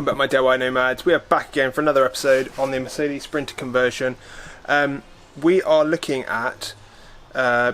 Welcome back, my DIY nomads. We are back again for another episode on the Mercedes Sprinter conversion. We are looking at,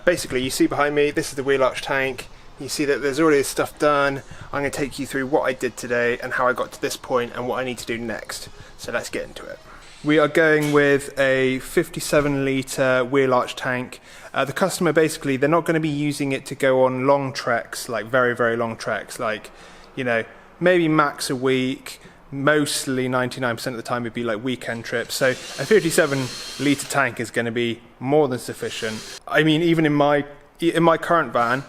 basically you see behind me, this is the wheel arch tank. You see that there's already this stuff done. I'm going to take you through what I did today and how I got to this point and what I need to do next. So let's get into it. We are going with a 57 litre wheel arch tank. The customer basically, they're not going to be using it to go on long treks, like very, very long treks, like, you know, maybe max a week, mostly 99% of the time would be like weekend trips. So a 57 litre tank is going to be more than sufficient. I mean, even in my current van,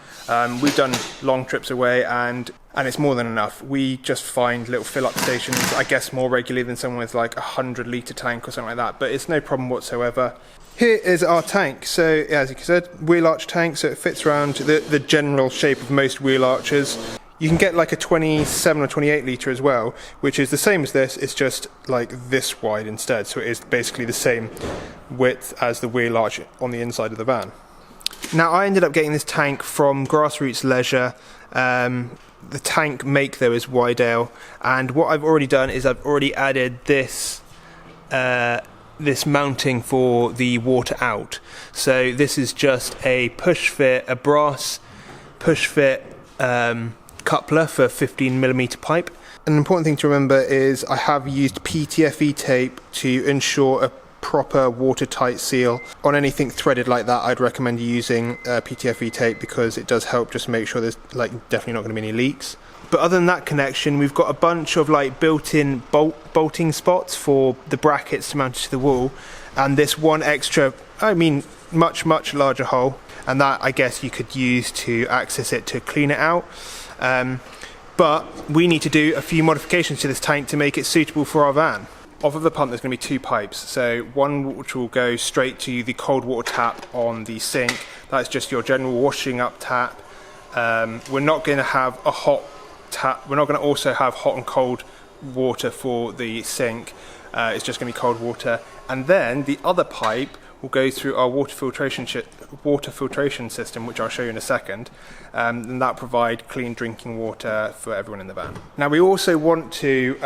we've done long trips away and it's more than enough. We just find little fill-up stations, I guess more regularly than someone with like a 100 litre tank or something like that, but it's no problem whatsoever. Here is our tank. So as you said, wheel arch tank, so it fits around the general shape of most wheel arches. You can get like a 27 or 28 litre as well, which is the same as this, it's just like this wide instead, so it is basically the same width as the wheel arch on the inside of the van. Now I ended up getting this tank from Grassroots Leisure. The tank make though is Wydale, and what I've already done is I've already added this this mounting for the water out. So this is just a push fit, a brass push fit coupler for 15mm pipe. An important thing to remember is I have used PTFE tape to ensure a proper watertight seal. On anything threaded like that, I'd recommend using PTFE tape because it does help just make sure there's like definitely not going to be any leaks. But other than that connection, we've got a bunch of like built-in bolting spots for the brackets to mount to the wall, and this one extra, I mean much larger hole, and that I guess you could use to access it to clean it out. But we need to do a few modifications to this tank to make it suitable for our van. Off of the pump there's going to be two pipes, so one which will go straight to the cold water tap on the sink. That's just your general washing up tap. We're not going to have a hot tap, we're not going to also have hot and cold water for the sink. It's just going to be cold water, and then the other pipe will go through our water filtration system, which I'll show you in a second, and that provide clean drinking water for everyone in the van. Now we also want to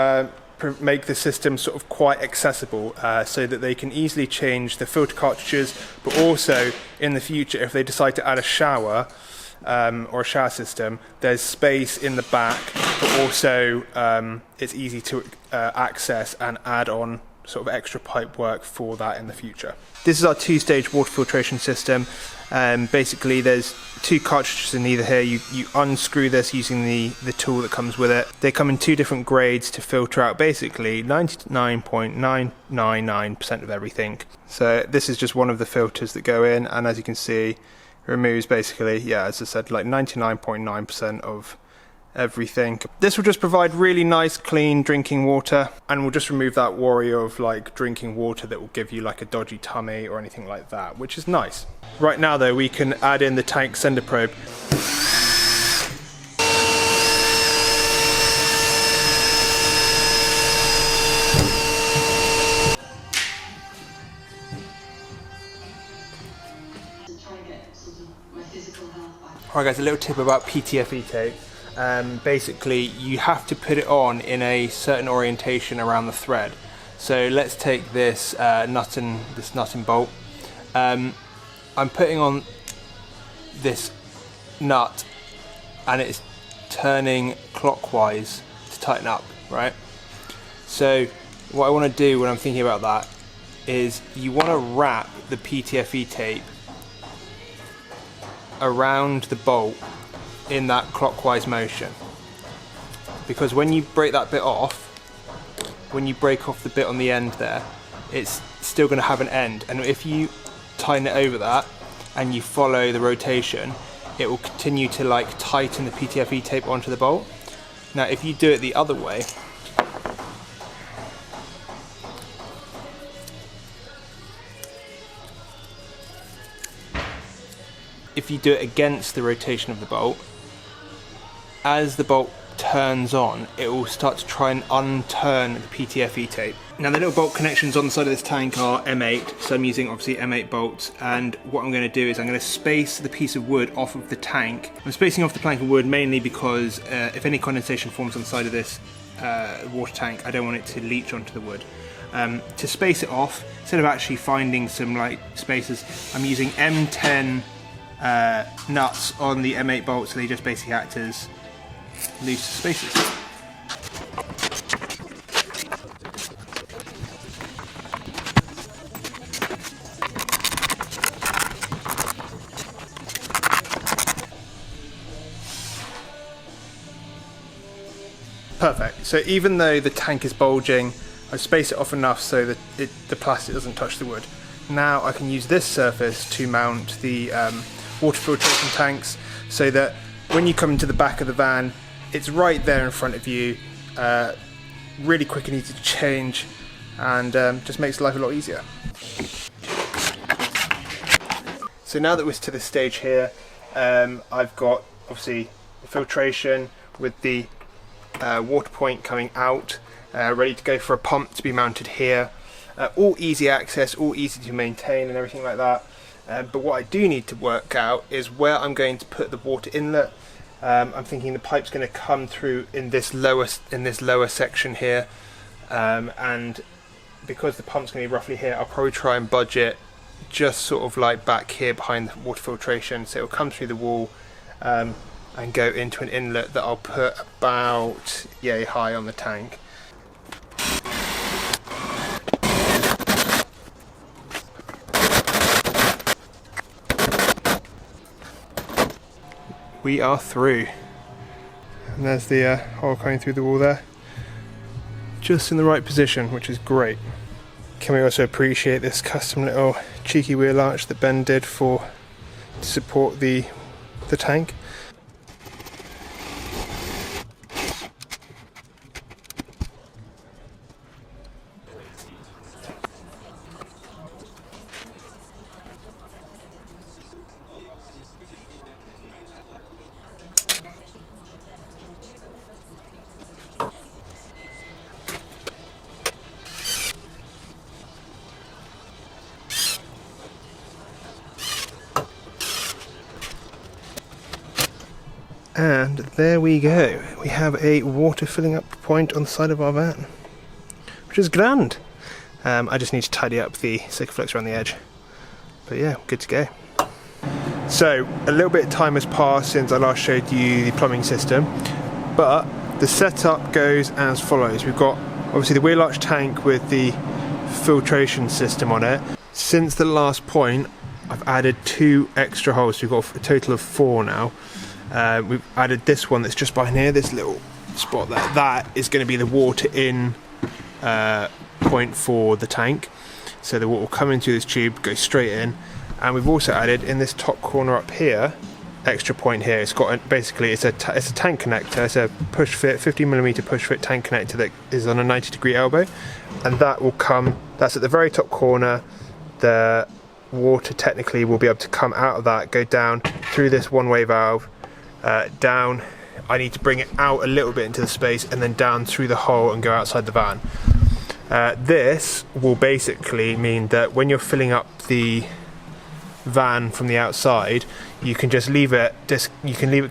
make the system sort of quite accessible, so that they can easily change the filter cartridges, but also in the future if they decide to add a shower or a shower system, there's space in the back, but also it's easy to access and add on sort of extra pipe work for that in the future. This is our two-stage water filtration system. Basically there's two cartridges in either here. You unscrew this using the tool that comes with it. They come in two different grades to filter out basically 99.999% of everything. So this is just one of the filters that go in, and as you can see it removes basically, yeah, as I said, like 99.9% of everything. This will just provide really nice clean drinking water, and we'll just remove that worry of like drinking water that will give you like a dodgy tummy or anything like that, which is nice. Right now though, we can add in the tank sender probe. Alright guys, a little tip about PTFE tape. Basically you have to put it on in a certain orientation around the thread. So let's take this nut and bolt. I'm putting on this nut and it's turning clockwise to tighten up, right? So what I want to do when I'm thinking about that is you want to wrap the PTFE tape around the bolt in that clockwise motion, because when you break that bit off, when you break off the bit on the end there, it's still going to have an end, and if you tighten it over that and you follow the rotation, it will continue to like tighten the PTFE tape onto the bolt. Now if you do it the other way, if you do it against the rotation of the bolt, as the bolt turns on, it will start to try and unturn the PTFE tape. Now the little bolt connections on the side of this tank are M8, so I'm using obviously M8 bolts, and what I'm going to do is I'm going to space the piece of wood off of the tank. I'm spacing off the plank of wood mainly because if any condensation forms on the side of this water tank, I don't want it to leach onto the wood. To space it off, instead of actually finding some like spacers, I'm using M10 nuts on the M8 bolts, so they just basically act as loose spacers. Perfect. So even though the tank is bulging, I space it off enough so that the plastic doesn't touch the wood. Now I can use this surface to mount the water filtration tanks, so that when you come into the back of the van, it's right there in front of you, really quick and easy to change, and just makes life a lot easier. So now that we're to this stage here, I've got obviously the filtration with the water point coming out, ready to go for a pump to be mounted here. All easy access, all easy to maintain and everything like that. But what I do need to work out is where I'm going to put the water inlet. I'm thinking the pipe's going to come through in this lower section here, and because the pump's going to be roughly here, I'll probably try and budget just sort of like back here behind the water filtration, so it'll come through the wall and go into an inlet that I'll put about yay high on the tank. We are through, and there's the hole coming through the wall there, just in the right position, which is great. Can we also appreciate this custom little cheeky wheel arch that Ben did to support the tank? And there we go, we have a water filling up point on the side of our van, which is grand. I just need to tidy up the Sikaflex around the edge, but yeah, good to go. So a little bit of time has passed since I last showed you the plumbing system, but the setup goes as follows. We've got obviously the wheel arch tank with the filtration system on it. Since the last point, I've added 2 extra holes, so we've got a total of 4 now. We've added this one that's just behind here, this little spot there. That is going to be the water in point for the tank. So the water will come into this tube, go straight in. And we've also added in this top corner up here, extra point here. It's got basically it's a tank connector. It's a push fit, 50mm push fit tank connector that is on a 90-degree elbow, and that will come. That's at the very top corner. The water technically will be able to come out of that, go down through this one-way valve. Down, I need to bring it out a little bit into the space and then down through the hole and go outside the van. This will basically mean that when you're filling up the van from the outside, you can just leave it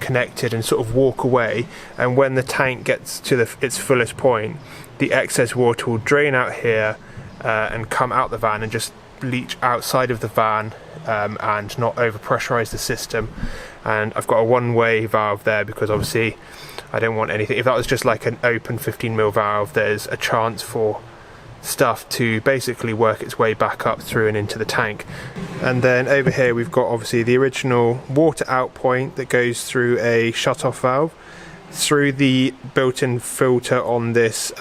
connected and sort of walk away, and when the tank gets to its fullest point, the excess water will drain out here and come out the van and just leach outside of the van and not over pressurize the system. And I've got a one-way valve there because obviously I don't want anything. If that was just like an open 15mm valve, there's a chance for stuff to basically work its way back up through and into the tank. And then over here we've got obviously the original water out point that goes through a shut-off valve through the built-in filter on this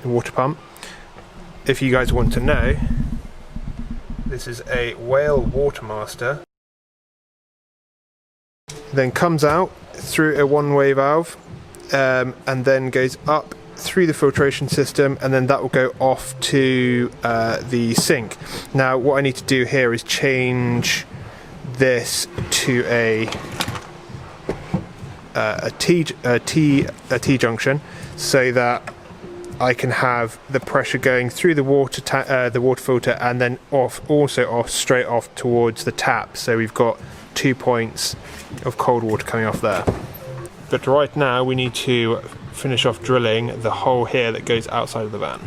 water pump. If you guys want to know, this is a Whale Watermaster. Then comes out through a one-way valve and then goes up through the filtration system, and then that will go off to the sink. Now what I need to do here is change this to a T junction, so that I can have the pressure going through the water filter and then straight off towards the tap. So we've got 2 points of cold water coming off there. But right now we need to finish off drilling the hole here that goes outside of the van.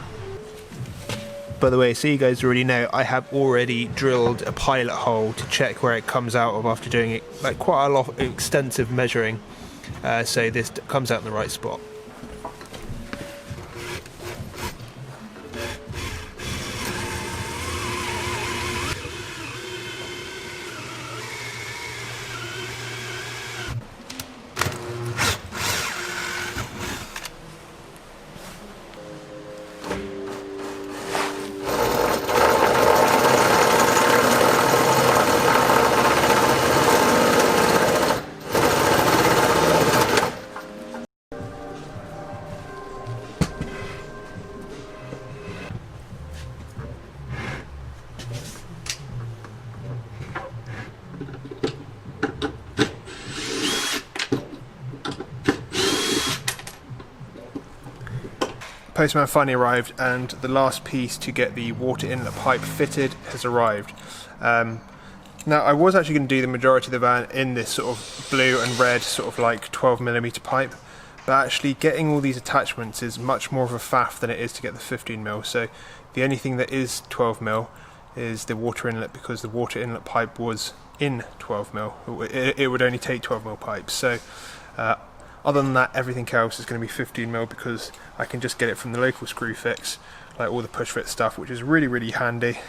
By the way, so you guys already know, I have already drilled a pilot hole to check where it comes out of after doing it, like quite a lot of extensive measuring, so this comes out in the right spot. Postman finally arrived, and the last piece to get the water inlet pipe fitted has arrived. Now I was actually going to do the majority of the van in this sort of blue and red sort of like 12mm pipe, but actually getting all these attachments is much more of a faff than it is to get the 15mm, so the only thing that is 12mm is the water inlet, because the water inlet pipe was in 12mm. It would only take 12mm pipes, so other than that, everything else is going to be 15mm, because I can just get it from the local screw fix, like all the push fit stuff, which is really handy.